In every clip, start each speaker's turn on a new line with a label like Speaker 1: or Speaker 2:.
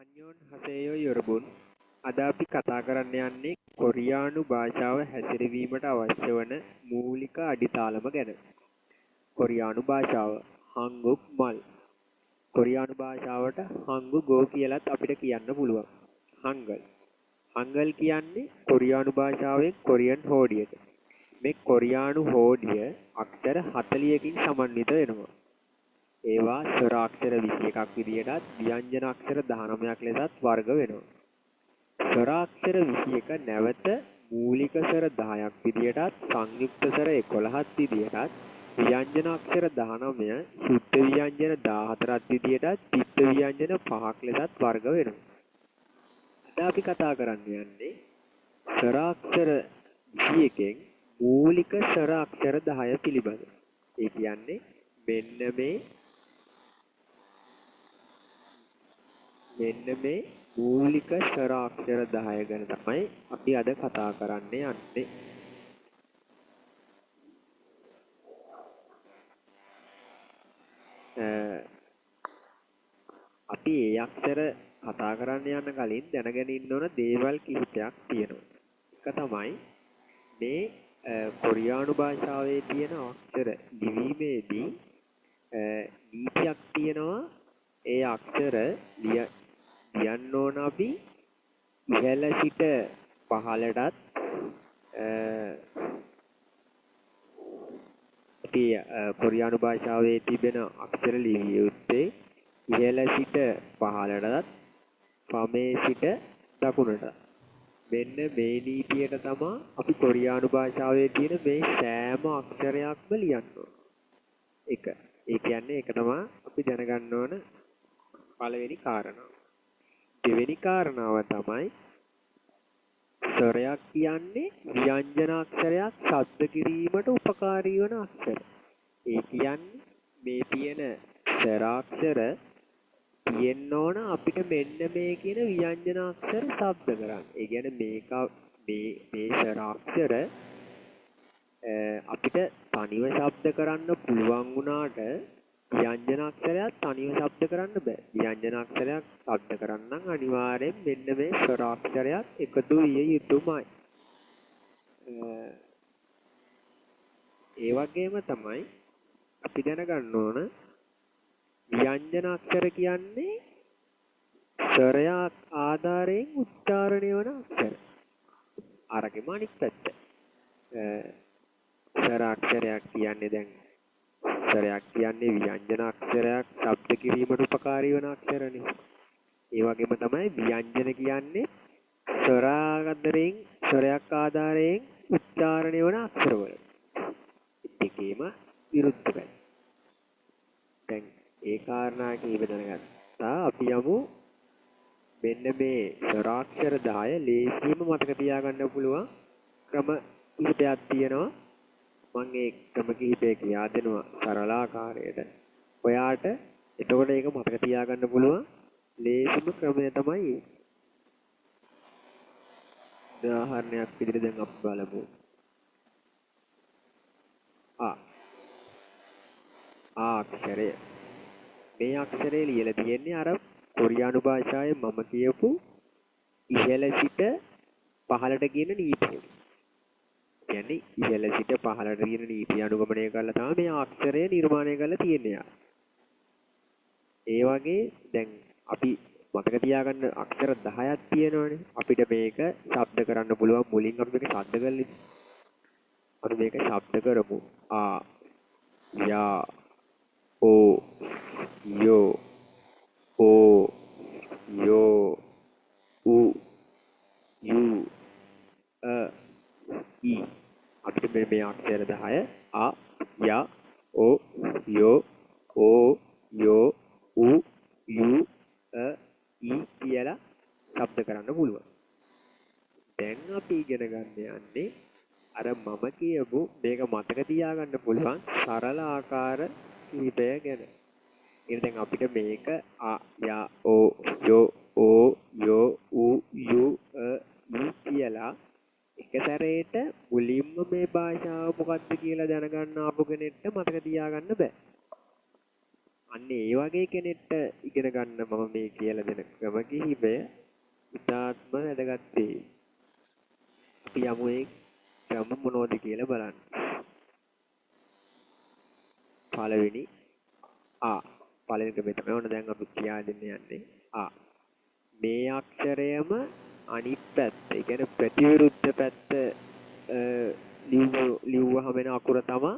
Speaker 1: අන්‍යෝන් හසේයෝ යොරබුන් අද අපි කතා කරන්න යන්නේ කොරියානු භාෂාව හැසිරවීමට අවශ්‍ය වන මූලික අඩිතාලම ගැන. කොරියානු භාෂාව හංගුක් මල්. කොරියානු භාෂාවට හංගුගෝ කියලත් අපිට කියන්න පුළුවන්. හංගල්. හංගල් කියන්නේ කොරියානු භාෂාවෙන් කොරියන් හෝඩියට. මේ කොරියානු හෝඩිය අක්ෂර 40කින් සමන්විත වෙනවා. ඒවා ස්වරාක්ෂර 21ක් විදියටත් ව්‍යංජන අක්ෂර 19ක් ලෙසත් වර්ග වෙනවා. ස්වරාක්ෂර 21 නැවත මූලික ස්වර 10ක් විදියටත් සංයුක්ත ස්වර 11ක් විදියටත් ව්‍යංජන අක්ෂර 19 සුද්ධ ව්‍යංජන 14ක් විදියටත් චිත්ත ව්‍යංජන 5ක් ලෙසත් වර්ග වෙනවා. අද අපි කතා කරන්න යන්නේ ස්වරාක්ෂර 21කින් මූලික ස්වර අක්ෂර 10 පිළිබඳ. ඒ කියන්නේ මෙන්න මේ මූලික ස්වර අක්ෂර 10 ගැන තමයි අපි අද කතා කරන්න යන්නේ. අපි මේ අක්ෂර කතා කරන්න යන කලින් දැනගෙන ඉන්න ඕන දේවල් කිහිපයක් තියෙනවා. එක තමයි මේ කොරියානු භාෂාවේ තියෙන අක්ෂර ලිවීමේදී නීතියක් තියෙනවා. ඒ අක්ෂර ලියන්න ඕන අපි ඉහළ සිට පහළටත් අපි කොරියානු භාෂාවේ තිබෙන අක්ෂර ලිවිය යුත්තේ ඉහළ සිට පහළටත් වමේ සිට දකුණට. මෙන්න මේ නීතියට තමයි අපි කොරියානු භාෂාවේ තියෙන මේ සෑම අක්ෂරයක්ම ලියන්න ඕන. ඒක කියන්නේ ඒක තමයි අපි දැනගන්න ඕන පළවෙනි කාරණාව. දෙවෙනි කාරණාව තමයි ස්වරයක් කියන්නේ ව්‍යංජන අක්ෂරයක් ශබ්ද කිරීමට උපකාරී වන අක්ෂර. ඒ කියන්නේ මේ තියෙන ස්වරාක්ෂර තියෙන්න ඕන අපිට මෙන්න මේ කියන ව්‍යංජන අක්ෂර ශබ්ද කරන්න. ඒ කියන්නේ මේ ස්වරාක්ෂර අපිට තනිව ශබ්ද කරන්න පුළුවන් වුණාට ව්‍යංජන අක්ෂරයක් තනිව ශබ්ද කරන්න බෑ. ව්‍යංජන අක්ෂරයක් ශබ්ද කරන්න නම් අනිවාර්යෙන් මෙන්න මේ ස්වරාක්ෂරයක් එකතු විය යුතුමයි. ඒ වගේම තමයි අපි දැනගන්න ඕන ව්‍යංජන අක්ෂර කියන්නේ ස්වරයක් ආධාරයෙන් උච්චාරණය වන අක්ෂර. අරගෙම අනිත් පැත්ත. ස්වරාක්ෂරයක් කියන්නේ දැන් ස්වරයක් කියන්නේ ව්‍යංජන අක්ෂරයක් ශබ්ද කිරීමට උපකාරී වන අක්ෂරනේ. ඒ වගේම තමයි ව්‍යංජන කියන්නේ ස්වරයක් ආධාරයෙන් උච්චාරණය වන අක්ෂරවල. දෙකේම විරුද්ධ පැත්ත. දැන් ඒ කාරණා කීප දැනගත්තා. අපි යමු මෙන්න මේ ස්වරාක්ෂර 10 ලේසියෙන්ම මතක තියාගන්න පුළුවන් ක්‍රම කිහිපයක් තියෙනවා. මම ඒ ක්‍රම කිහිපය කියා දෙනවා සරල ආකාරයට. ඔයාට එතකොට ඒක මතක තියාගන්න පුළුවන් ලේසිම ක්‍රමය තමයි. උදාහරණයක් විදිහට දැන් අපි බලමු. අක්ෂරය. මේ අක්ෂරය ලියලා තියෙන්නේ අර කොරියානු භාෂාවේ මම කියපු ඉහළ සිට පහළට කියන නීතිය. කියන්නේ ඉහළ සිට පහළට කියන නීතිය අනුගමනය කරලා තමයි මේ අක්ෂරය නිර්මාණය කරලා තියෙන්නේ. ඒ වගේ දැන් අපි මතක තියාගන්න අක්ෂර 10ක් තියෙනවනේ. අපිට මේක ශබ්ද කරන්න පුළුවන්. මුලින් අපි මේක ශබ්ද කරලා අපි මේක ශබ්ද කරමු. යා ඕ යෝ ඕ යෝ උ යු ඊ. අපිට මේ අක්ෂර 10 යා ඕ යෝ ඕ යෝ උ යු ඊ කියලා ශබ්ද කරන්න පුළුවන්. දැන් අපි ඉගෙන ගන්න යන්නේ අර මම කියපු මේක මතක තියාගන්න පුළුවන් සරල ආකාර කිහිපය ගැන. දැන් අපිට මේක යා ඕ යෝ ඕ යෝ උ යු ඊ කියලා එක සැරේට මුලින්ම මේ භාෂාව මොකක්ද කියලා දැනගන්න ආපු කෙනෙක්ට මතක තියාගන්න බෑ. අන්න ඒ වගේ කෙනෙක්ට ඉගෙන ගන්න මම මේ කියලා දෙන ක්‍රම කිහිපය ඉතාත්ම වැදගත් වේ. අපි යමු ඒ ක්‍රම මොනවද කියලා බලන්න. පළවෙනි ආ පළවෙනි ක්‍රමය තමයි ඕන දැන් අපි කියා දෙන්න යන්නේ. ආ මේ අක්ෂරයම අනිත් පැත්ත, ඒ කියන්නේ ප්‍රතිවිරුද්ධ පැත්ත ලිව්වහම එන අකුර තමයි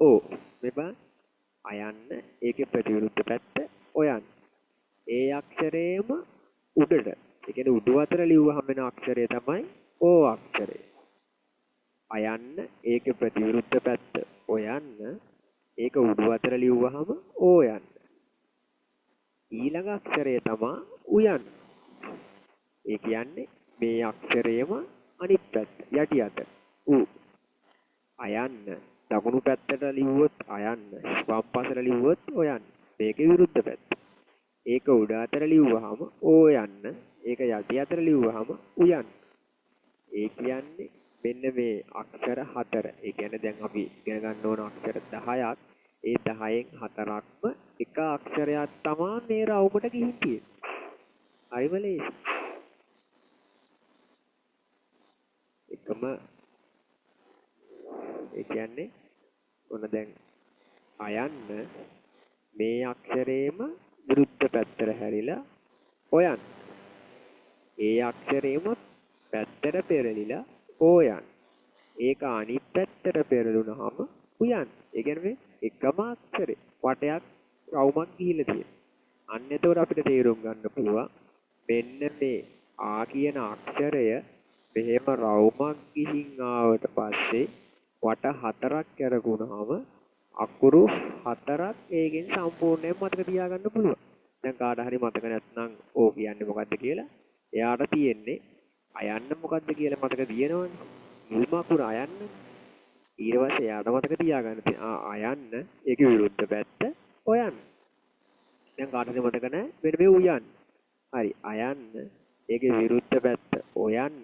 Speaker 1: ඕ. මෙපා අයන්න ඒකේ ප්‍රතිවිරුද්ධ පැත්ත ඔයන්න. ඒ අක්ෂරයේම උඩට, ඒ කියන්නේ උඩු අතර ලිව්වහම එන අක්ෂරය තමයි ඕ අක්ෂරය. අයන්න ඒකේ ප්‍රතිවිරුද්ධ පැත්ත ඔයන්න. ඒක උඩු අතර ලිව්වහම ඕ යන්න. ඊළඟ අක්ෂරය තමයි උයන්න. ඒ කියන්නේ මේ අක්ෂරයේම අනිත් පැත්ත යටි අත උ. අයන්න දකුණු පැත්තට ලිව්වොත් අයන්න, වම් පසට ලිව්වොත් ඔයන්න. මේකේ විරුද්ධ පැත්ත. ඒක උඩ අතර ලිව්වහම ඕ යන්න. ඒක යටි අතර ලිව්වහම උයන්න. ඒ කියන්නේ මෙන්න මේ අක්ෂර හතර. ඒ කියන්නේ දැන් අපි ඉගෙන ගන්න ඕන අක්ෂර 10ක්. ඒ 10න් හතරක්ම එක අක්ෂරයක් තමයි මේ රවුමට ගිහින් තියෙන්නේ. හරිම ලේසි. එකම ඒ කියන්නේ ඔන්න දැන් අයන්න මේ අක්ෂරේම විරුද්ධ පැත්තට හැරිලා ඔයන්න. ඒ අක්ෂරේම පැත්තට පෙරලිලා ඕයන්. ඒක අනිත් පැත්තට පෙරළුනහම උයන්. ඒ කියන්නේ එකම අක්ෂරේ වටයක් රවුමක් ගිහිල්ලා තියෙනවා. අන්න එතකොට අපිට තේරුම් ගන්න පුළුවන් මෙන්න මේ ආ කියන අක්ෂරය මෙහෙම රවුමක් ගිහින් ආවට පස්සේ වට හතරක් කරගුණාම අකුරු හතරක් ඒකෙන් සම්පූර්ණයෙන් මතක තියාගන්න පුළුවන්. දැන් කාට හරි මතක නැත්නම් ඕ කියන්නේ මොකද්ද කියලා එයාට තියෙන්නේ අයන්න මොකද්ද කියලා මතක තියෙනවනේ. මුල්ම අකුර අයන්න. ඊට පස්සේ එයාට මතක තියාගන්න අයන්න ඒකේ විරුද්ධ පැත්ත ඔයන්න. දැන් කාට හරි මතක නැහැ මෙන්න මේ උයන්න. හරි අයන්න ඒකේ විරුද්ධ පැත්ත ඔයන්න.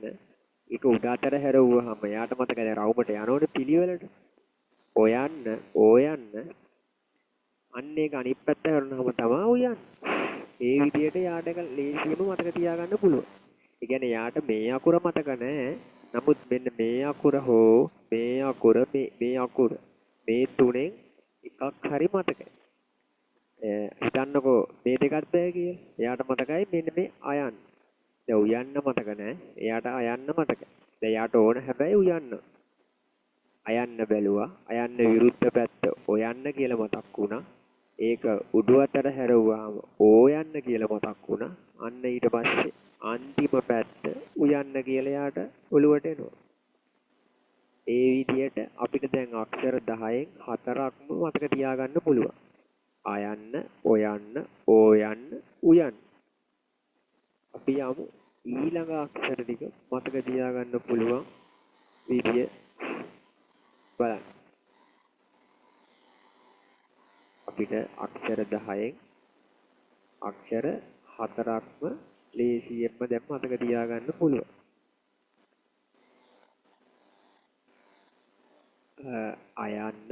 Speaker 1: ඒක උඩ අතර හැරවුවාම එයාට මතක දැන් රවුමට යනෝනේ පිළිවෙලට. ඔයන්න ඕයන්න අන්න ඒක අනිත් පැත්ත හැරුණාම තමයි උයන්න. ඒ විදිහට යාට ඒක ලේසියෙන්ම මතක තියාගන්න පුළුවන්. ඒ කියන්නේ යාට මේ අකුර මතක නැහැ. නමුත් මෙන්න මේ අකුර හෝ මේ අකුර මේ අකුර මේ තුනෙන් එකක් හරි මතකයි. හිතන්නකෝ මේ දෙකත් බෑ කියලා. එයාට මතකයි මෙන්න මේ අයන්න. දැන් උයන්න මතක නැහැ. එයාට අයන්න මතකයි. දැන් යාට ඕන හැබැයි උයන්න. අයන්න බැලුවා. අයන්න විරුද්ධ පැත්ත ඔයන්න කියලා මතක් වුණා. ඒක උඩු අතට හැරවුවාම ඕයන්න කියලා මතක් වුණා. අන්න ඊට පස්සේ අන්තිම පැත්ත උයන්න කියලා යාට ඔළුවට එනවා. ඒ විදිහට අපිට දැන් අක්ෂර 10න් හතරක්ම මතක තියාගන්න පුළුවන්. අයන්න, ඔයන්න, ඕයන්න, උයන්න. අපි යමු ඊළඟ අක්ෂර ටික මතක තියාගන්න පුළුවන් විදිය බලන්න. අපිට අක්ෂර 10න් අක්ෂර හතරක්ම ලේසියෙන්ම දැන් මතක තියාගන්න පුළුවන්. අයන්න,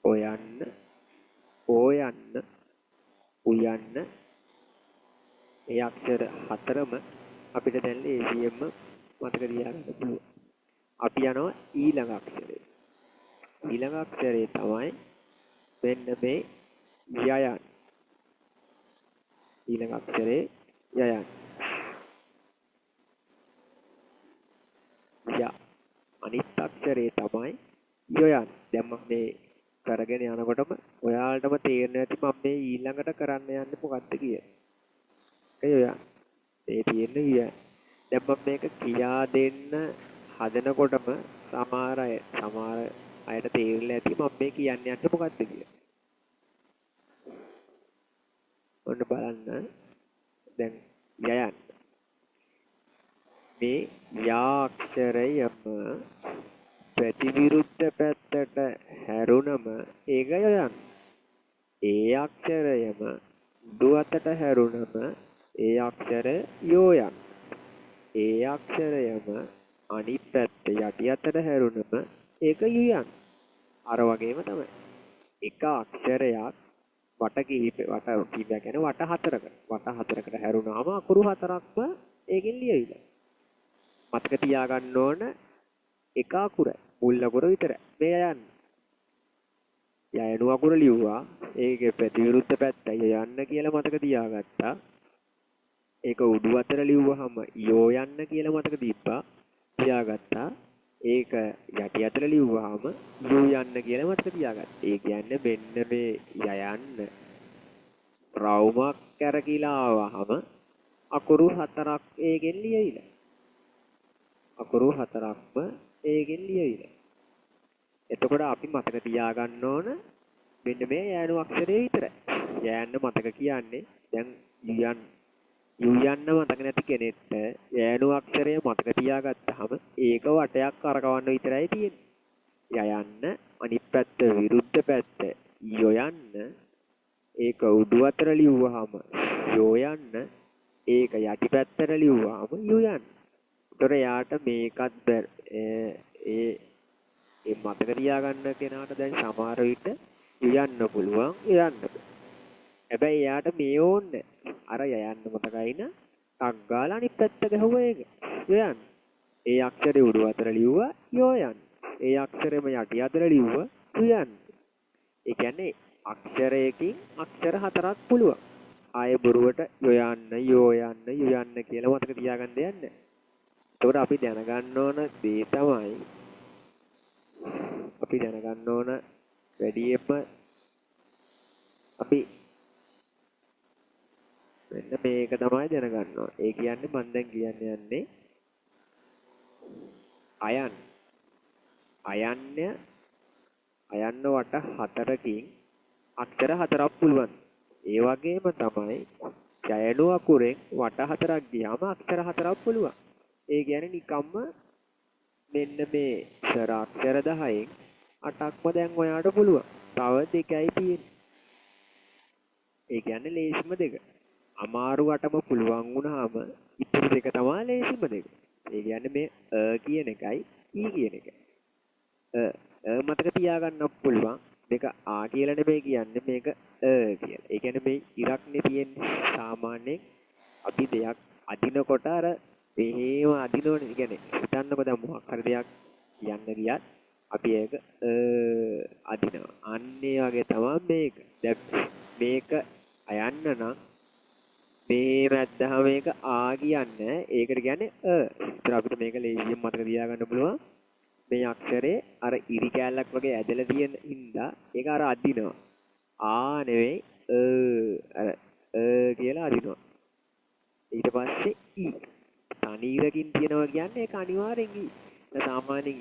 Speaker 1: ඔයන්න, ඕයන්න, උයන්න. මේ අක්ෂර හතරම අපිට දැන් ලේසියෙන්ම මතක තියාගන්න පුළුවන්. අපි යනවා ඊළඟ අක්ෂරයට. ඊළඟ අක්ෂරය තමයි මෙන්න මේ යයන්. ඊළඟ අක්ෂරේ යයන්. යා අනිත් අක්ෂරේ තමයි යයන්. දැන් මම මේ කරගෙන යනකොටම ඔයාලටම තේරෙන්නේ නැති මම මේ ඊළඟට කරන්න යන්නේ මොකක්ද කියලා. ඒ යයන්. මේ තියෙන්නේ යයන්. දැන් මම මේක කියා දෙන්න හදනකොටම සමහර අයට තේරෙලා ඇති මම මේ කියන්නේ මොකක්ද කියලා. ඔන්න බලන්න. දැන් යයන්. මේ යා අක්ෂරයම ප්‍රතිවිරුද්ධ පැත්තට හැරුණම ඒක යයන්. ඒ අක්ෂරයම උඩු අතට හැරුණම ඒ අක්ෂරය යෝයන්. ඒ අක්ෂරයම අනිත් පැත්ත යටි අතට හැරුණම ඒක යුයන්. අර වගේම තමයි. එක අක්ෂරයක් වට කීපයක් කියන්නේ වට හතරකට. වට හතරකට හැරුණාම අකුරු හතරක්ම ඒකෙන් ලියවිලා. මතක තියාගන්න ඕන එක අකුරයි. මුල් අකුර විතරයි. මේ යන්න. යයණු අකුර ලිව්වා. ඒකේ ප්‍රතිවිරුද්ධ පැත්තයි යන්න කියලා මතක තියාගත්තා. ඒක උඩු අතර ලිව්වහම යෝ යන්න කියලා මතක තියාගත්තා. ඒක යටි අතර ලිව්වහම යෝ යන්න කියලා මතක තියාගත්තා. ඒ කියන්නේ මෙන්න මේ යයන්න රවුමක් කරකිලා ආවහම අකුරු හතරක් ඒකෙන් ලියවිලා. අකුරු හතරක්ම ඒකෙන් ලියවිලා. එතකොට අපි මතක තියාගන්න ඕන මෙන්න මේ යයණු අක්ෂරය විතරයි. යයන්න මතක කියන්නේ දැන් යන්න මතක නැති කෙනෙක්ට යයණු අක්ෂරය මතක තියාගත්තාම ඒක වටයක් කරකවන්න විතරයි තියෙන්නේ. යයන්න අනිත් පැත්ත විරුද්ධ පැත්ත යොයන්න ඒක උඩු අතර ලිව්වහම යොයන්න ඒක යටි පැත්තට ලිව්වහම යොයන්න. ඒතර යාට මේකත් ඒ මතක තියාගන්න කෙනාට දැන් සමහර විට යන්න පුළුවන් යන්න. හැබැයි එයාට මේ ඕනේ අර යයන්න මතකයි න ටක් ගාලා අනිත් පැත්ත ගහුවා ඒක යයන්න. ඒ අක්ෂරේ උඩු අතර ලිව්වා යයන්න. ඒ අක්ෂරෙම යටි අතර ලිව්වා යයන්න. ඒ කියන්නේ අක්ෂරයකින් අක්ෂර හතරක් පුළුවන්. ආයේ බොරුවට යයන්න යයන්න කියලා මතක තියාගන්න දෙන්නේ. ඒකට අපි දැනගන්න ඕන දේ තමයි අපි දැනගන්න ඕන වැඩියෙන්ම අපි මෙන්න මේක තමයි දැනගන්න ඕන. ඒ කියන්නේ මම දැන් යන්නේ අයන්න වට හතරකින් අක්ෂර හතරක් පුළුවන්. ඒ වගේම තමයි යයණු අකුරෙන් වට හතරක් ගියාම අක්ෂර හතරක් පුළුවන්. ඒ කියන්නේ නිකම්ම මෙන්න මේ අක්ෂර 10න් 8ක්ම දැන් ඔයාට පුළුවන්. තව දෙකයි තියෙන්නේ. ඒ කියන්නේ ලේසිම දෙක. අමාරුවටම පුළුවන් වුණාම ඉතුරු දෙක තමයි ලේසිම දෙක. ඒ කියන්නේ මේ කියන එකයි කියන එකයි. මතක තියාගන්න පුළුවන්. මේක ආ කියලා නෙමෙයි කියන්නේ මේක කියලා. ඒ කියන්නේ මේ ඉරක්නේ තියෙන්නේ. සාමාන්‍යයෙන් අපි දෙයක් අදිනකොට අර එහෙම අදිනවනේ. ඒ කියන්නේ හිතන්නකො දැන් මොකක් හරි දෙයක් කියන්න ගියත් අපි ඒක අදිනවා. අන්න ඒ වගේ තමයි මේක. දැන් මේක අයන්න නම් මේ මැද්දහම මේක ආ කියන්නේ ඒකට කියන්නේ ඒතර අපිට මේක ලේසියෙන් මතක තියාගන්න පුළුවන්. මේ අක්ෂරේ අර ඉරි කැලක් වගේ ඇදලා තියෙන හින්දා ඒක අර අදිනවා. ආ නෙවෙයි අර කියලා අදිනවා. ඊට පස්සේ ඊ තනීරකින් තියනවා කියන්නේ ඒක අනිවාර්යෙන් ඊ. සාමාන්‍යයෙන්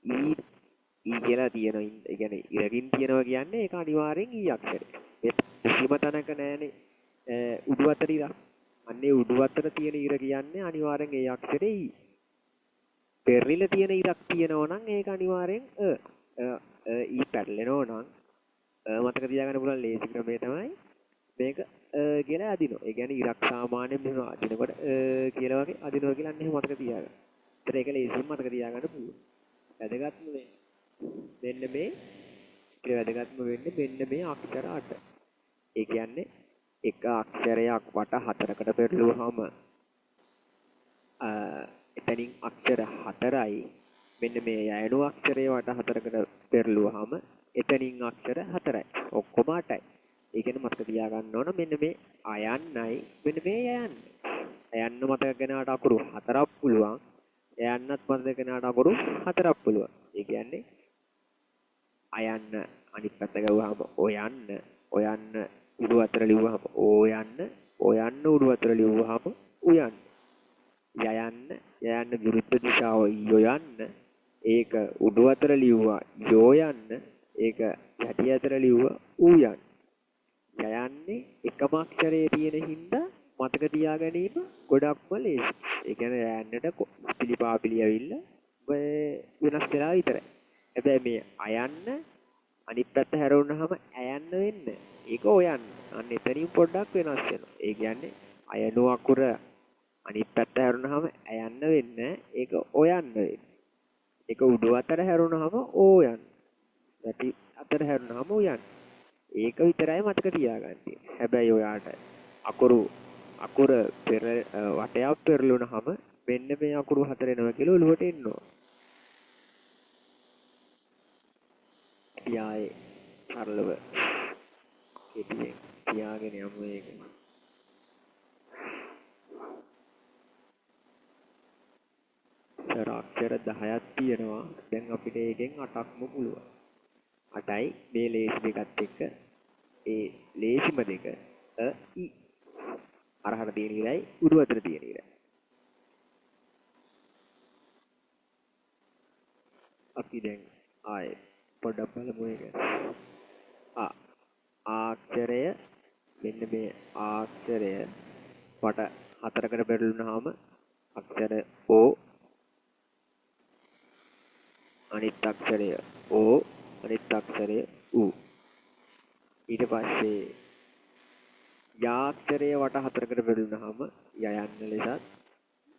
Speaker 1: ඊ කියලා තියෙනවා. ඒ කියන්නේ ඉරකින් තියනවා කියන්නේ ඒක අනිවාර්යෙන් ඊ අක්ෂරය. මේ කිසිම තැනක නැහැනේ උඩු අතර ඉර. අන්නේ උඩු අතර තියෙන ඉර කියන්නේ අනිවාර්යෙන් ඒ අක්ෂරේ ඊ. පෙරලිලා තියෙන ඉරක් තියෙනවා නම් ඒක අනිවාර්යෙන් ඊ පැටලෙනවා නම් මතක තියාගන්න පුළුවන් ලේසි ක්‍රමය තමයි මේක කියලා අදිනවා. ඒ කියන්නේ ඉරක් සාමාන්‍යයෙන් මෙහෙම අදිනකොට කියලා වගේ අදිනවා කියලා අන්න එහෙම මතක තියාගන්න. ඒතර ඒක ලේසියෙන් මතක තියාගන්න පුළුවන්. වැදගත්ම මෙන්න මේ වැදගත්ම වෙන්නේ මෙන්න මේ අක්ෂර 8. ඒ කියන්නේ එක අක්ෂරයක් වට හතරකට පෙරළුවාම එතනින් අක්ෂර 4යි. මෙන්න මේ යයණු අක්ෂරය වට හතරකට පෙරළුවාම එතනින් අක්ෂර 4යි. ඔක්කොම 8යි. ඒ කියන්නේ මතක තියාගන්න ඕන මෙන්න මේ අයන්නයි මෙන්න මේ යයන්න. යයන්න මතක කෙනාට අකුරු 4ක් පුළුවන්. යයන්නත් මතක කෙනාට අකුරු 4ක් පුළුවන්. ඒ කියන්නේ අයන්න අනිත් පැත්ත ගවුවාම ඔයන්න උඩු අතර ලිව්වහම ඔයන්න උඩු අතර ලිව්වහම උයන්න. යයන්න විරුද්ධ දිශාව යොයන්න. ඒක උඩු අතර ලිව්වා යොයන්න. ඒක යටි අතර ලිව්වා උයන්න. යයන්නේ එකම අක්ෂරයේ තියෙන හින්දා මතක තියා ගැනීම ගොඩක්ම ලේසි. ඒ කියන්නේ යයන්නට පිළිපාපිලි ඇවිල්ලා වෙනස් වෙලා විතරයි. හැබැයි මේ අයන්න අනිත් පැත්ත හැරුණාම අයන්න වෙන්නේ. ඒක ඔයන්න. අන්න එතනින් පොඩ්ඩක් වෙනස් වෙනවා. ඒ කියන්නේ අයනු අකුර අනිත් පැත්ත හැරුණාම අයන්න වෙන්නේ. ඒක ඔයන්න වෙන්නේ. ඒක උඩු අතර හැරුණාම ඕයන්න. යටි අතර හැරුණාම උයන්න. ඒක විතරයි මතක තියාගන්න තියෙන්නේ. හැබැයි ඔයාට අකුර වටයක් පෙරළුනහම මෙන්න මේ අකුරු හතර එනවා කියලා ඔළුවට එනවා. අපි ආයේ සරලව කෙටියෙන් තියාගෙන යමු ඒක. අක්ෂර 10ක් තියෙනවා. දැන් අපිට ඒකෙන් 8ක්ම පුළුවන්. 8යි මේ ලේසි දෙකත් එක්ක ඒ ලේසිම දෙක ඊ අරහර තියෙන ඉරයි උඩු අතර තියෙන ඉරයි. අපි දැන් ආයේ පොඩ්ඩක් බලමු ඒක. ආක්ෂරය මෙන්න මේ ආක්ෂරය වට හතරකට බෙදළුනහම අක්ෂර O අනිත් අක්ෂරය O අනිත් අක්ෂරය U. ඊට පස්සේ යාක්ෂරය වට හතරකට බෙදළුනහම යයන්න ලෙසත්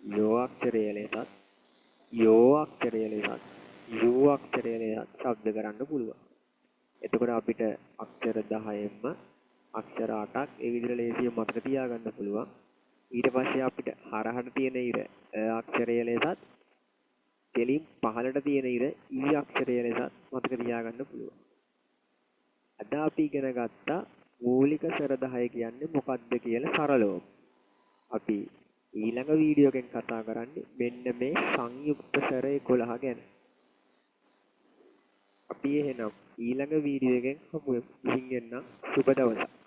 Speaker 1: යෝ අක්ෂරය ලෙසත් යෝ අක්ෂරය ලෙසත් යෝ අක්ෂරය ලෙසත් ශබ්ද කරන්න පුළුවන්. එතකොට අපිට අක්ෂර 10ෙන්ම අක්ෂර 8ක් ඒ විදිහට ලේසියෙන් මතක තියාගන්න පුළුවන්. ඊට පස්සේ අපිට හරහට තියෙන ඉර අක්ෂරය ලෙසත් කෙලින් පහළට තියෙන ඉර ඊ අක්ෂරය ලෙසත් මතක තියාගන්න පුළුවන්. අද අපි ඉගෙන ගත්ත මූලික ස්වර 10 කියන්නේ මොකක්ද කියලා සරලව. අපි ඊළඟ වීඩියෝ එකෙන් කතා කරන්නේ මෙන්න මේ සංයුක්ත ස්වර 11 ගැන. අපි එහෙනම් ඊළඟ වීඩියෝ එකෙන් හමු වෙමු. ඉතින් එන්න සුබ දවසක්.